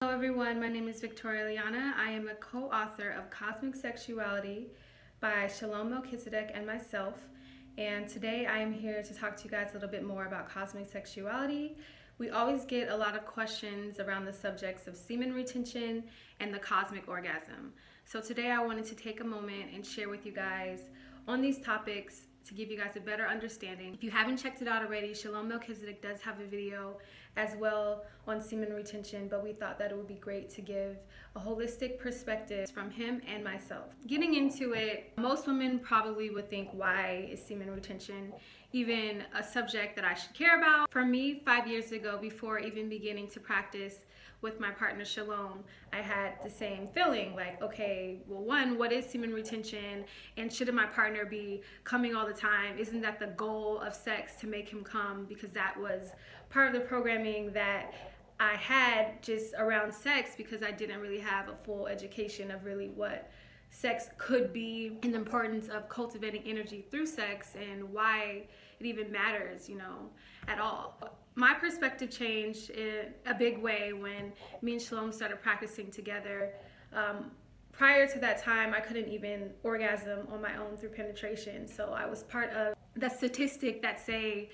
Hello everyone, my name is Leanna. I am a co-author of Cosmic Sexuality by Shalom Melchizedek and myself. And today I am here to talk to you guys a little bit more about cosmic sexuality. We always get a lot of questions around the subjects of semen retention and the cosmic orgasm. So today I wanted to take a moment and share with you guys on these topics to give you guys a better understanding. If you haven't checked it out already, Shalom Melchizedek does have a video as well on semen retention, but we thought that it would be great to give a holistic perspective from him and myself. Getting into it, most women probably would think, why is semen retention even a subject that I should care about? For me, 5 years ago, before even beginning to practice with my partner Shalom, I had the same feeling like, okay, well, one, what is semen retention? And shouldn't my partner be coming all the time? Isn't that the goal of sex, to make him come? Because that was part of the programming that I had just around sex, because I didn't really have a full education of really what sex could be and the importance of cultivating energy through sex and why it even matters, at all. My perspective changed in a big way when me and Shalom started practicing together. Prior to that time, I couldn't even orgasm on my own through penetration. So I was part of the statistic that say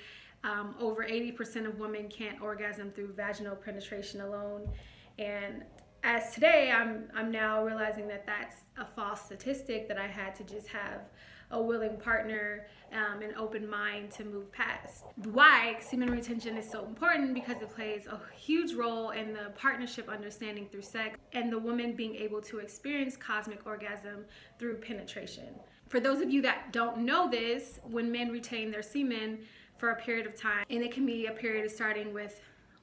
over 80% of women can't orgasm through vaginal penetration alone. And as today, I'm now realizing that that's a false statistic, that I had to just have a willing partner, an open mind to move past. Why semen retention is so important, because it plays a huge role in the partnership understanding through sex and the woman being able to experience cosmic orgasm through penetration. For those of you that don't know this, when men retain their semen for a period of time, and it can be a period starting with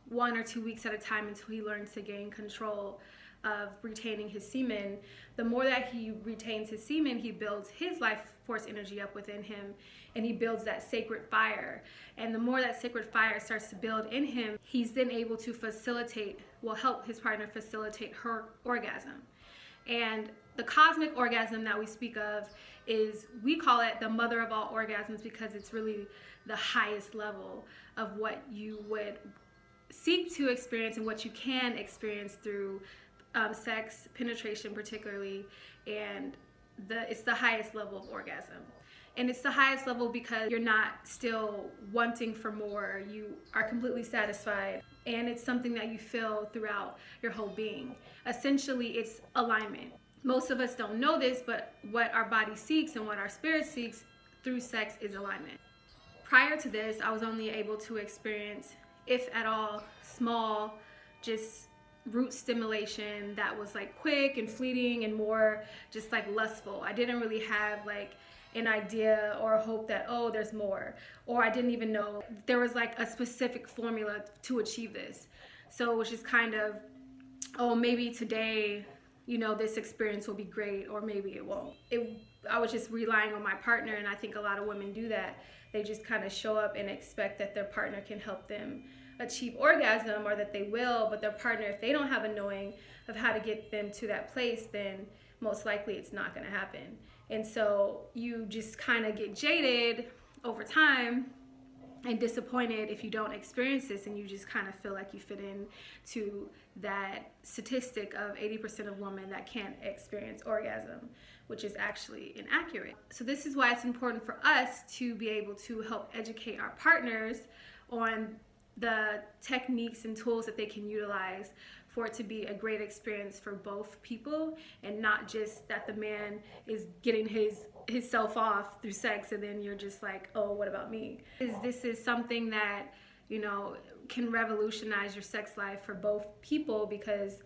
1 or 2 weeks at a time until he learns to gain control of retaining his semen, the more that he retains his semen, he builds his life force energy up within him, and he builds that sacred fire. And the more that sacred fire starts to build in him, he's then able to help his partner facilitate her orgasm. And the cosmic orgasm that we speak of we call it the mother of all orgasms, because it's really the highest level of what you would seek to experience and what you can experience through sex, penetration particularly, and it's the highest level of orgasm. And it's the highest level because you're not still wanting for more, you are completely satisfied, and it's something that you feel throughout your whole being. Essentially, it's alignment. Most of us don't know this, but what our body seeks and what our spirit seeks through sex is alignment. Prior to this, I was only able to experience, if at all, small, just root stimulation that was like quick and fleeting and more just like lustful. I didn't really have like an idea or a hope that, oh, there's more, or I didn't even know there was like a specific formula to achieve this. So it was just kind of, oh, maybe today, this experience will be great, or maybe it won't. I was just relying on my partner, and I think a lot of women do that. They just kind of show up and expect that their partner can help them achieve orgasm, or that they will, but their partner, if they don't have a knowing of how to get them to that place, then most likely it's not going to happen. And so you just kind of get jaded over time and disappointed if you don't experience this, and you just kind of feel like you fit in to that statistic of 80% of women that can't experience orgasm, which is actually inaccurate. So this is why it's important for us to be able to help educate our partners on the techniques and tools that they can utilize for it to be a great experience for both people, and not just that the man is getting his self off through sex and then you're just like, oh, what about me? This is something that can revolutionize your sex life for both people, because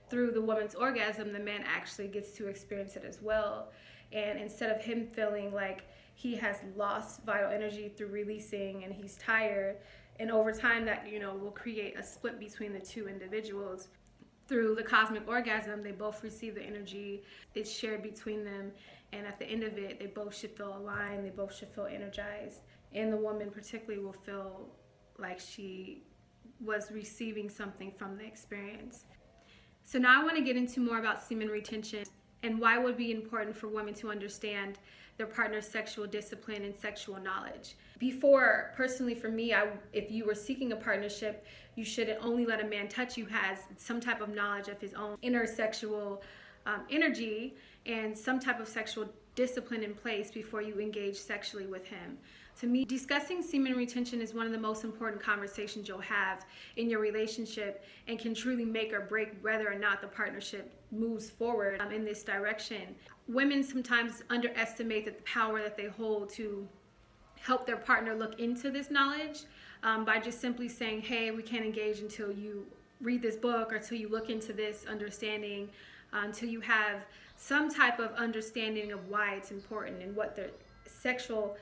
through the woman's orgasm, the man actually gets to experience it as well. And instead of him feeling like he has lost vital energy through releasing and he's tired, and over time that will create a split between the two individuals. Through the cosmic orgasm, they both receive the energy, it's shared between them, and at the end of it, they both should feel aligned, they both should feel energized, and the woman particularly will feel like she was receiving something from the experience. So now I want to get into more about semen retention and why it would be important for women to understand their partner's sexual discipline and sexual knowledge. Before, personally for me, if you were seeking a partnership, you shouldn't only let a man touch you who has some type of knowledge of his own inner sexual energy and some type of sexual discipline in place before you engage sexually with him. To me, discussing semen retention is one of the most important conversations you'll have in your relationship and can truly make or break whether or not the partnership moves forward in this direction. Women sometimes underestimate the power that they hold to help their partner look into this knowledge by just simply saying, hey, we can't engage until you read this book or until you look into this understanding, until you have some type of understanding of why it's important and what the sexual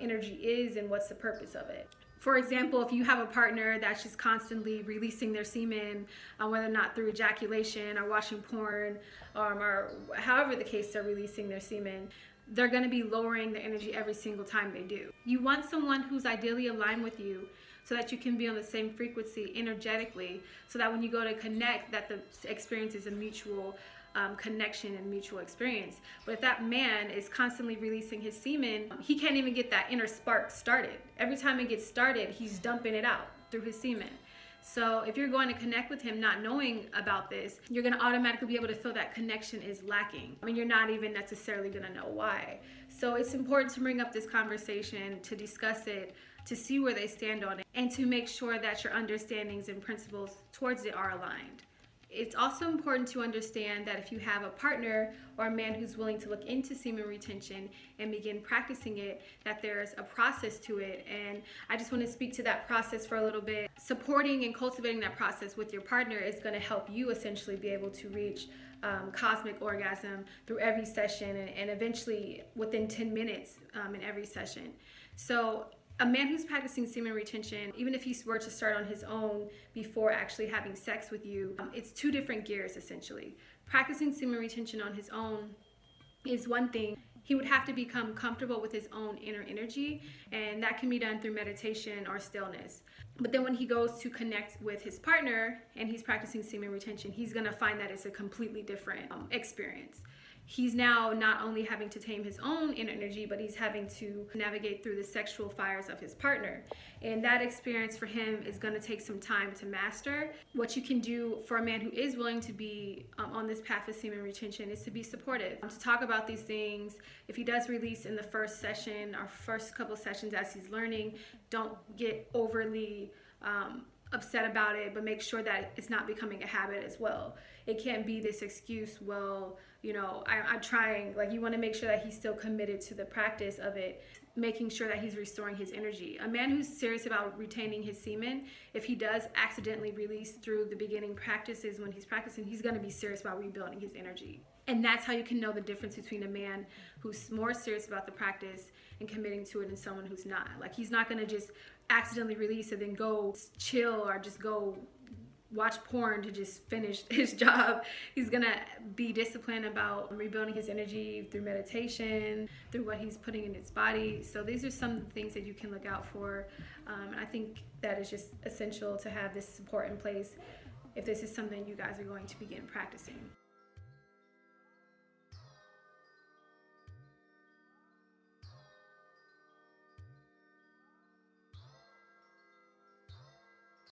energy is and what's the purpose of it. For example, if you have a partner that's just constantly releasing their semen, whether or not through ejaculation or watching porn, or however the case they're releasing their semen, they're going to be lowering their energy every single time they do. You want someone who's ideally aligned with you so that you can be on the same frequency energetically, so that when you go to connect, that the experience is a mutual connection and mutual experience. But if that man is constantly releasing his semen, he can't even get that inner spark started. Every time it gets started, he's dumping it out through his semen. So if you're going to connect with him not knowing about this, you're going to automatically be able to feel that connection is lacking. I mean, you're not even necessarily going to know why. So it's important to bring up this conversation, to discuss it, to see where they stand on it, and to make sure that your understandings and principles towards it are aligned. It's also important to understand that if you have a partner or a man who's willing to look into semen retention and begin practicing it, that there's a process to it. And I just want to speak to that process for a little bit. Supporting and cultivating that process with your partner is going to help you essentially be able to reach cosmic orgasm through every session and eventually within 10 minutes in every session. So a man who's practicing semen retention, even if he were to start on his own before actually having sex with you, it's two different gears essentially. Practicing semen retention on his own is one thing. He would have to become comfortable with his own inner energy, and that can be done through meditation or stillness. But then when he goes to connect with his partner and he's practicing semen retention, he's going to find that it's a completely different experience. He's now not only having to tame his own inner energy, but he's having to navigate through the sexual fires of his partner. And that experience for him is going to take some time to master. What you can do for a man who is willing to be on this path of semen retention is to be supportive, to talk about these things. If he does release in the first session or first couple sessions as he's learning, don't get overly upset about it, but make sure that it's not becoming a habit as well. It can't be this excuse, well, you know, I'm trying. Like, you want to make sure that he's still committed to the practice of it, making sure that he's restoring his energy. A man who's serious about retaining his semen, if he does accidentally release through the beginning practices when he's practicing, he's going to be serious about rebuilding his energy. And that's how you can know the difference between a man who's more serious about the practice and committing to it and someone who's not. Like, he's not going to just accidentally release and then go chill or just go watch porn to just finish his job. He's gonna be disciplined about rebuilding his energy through meditation, through what he's putting in his body. So these are some things that you can look out for. And I think that is just essential to have this support in place if this is something you guys are going to begin practicing.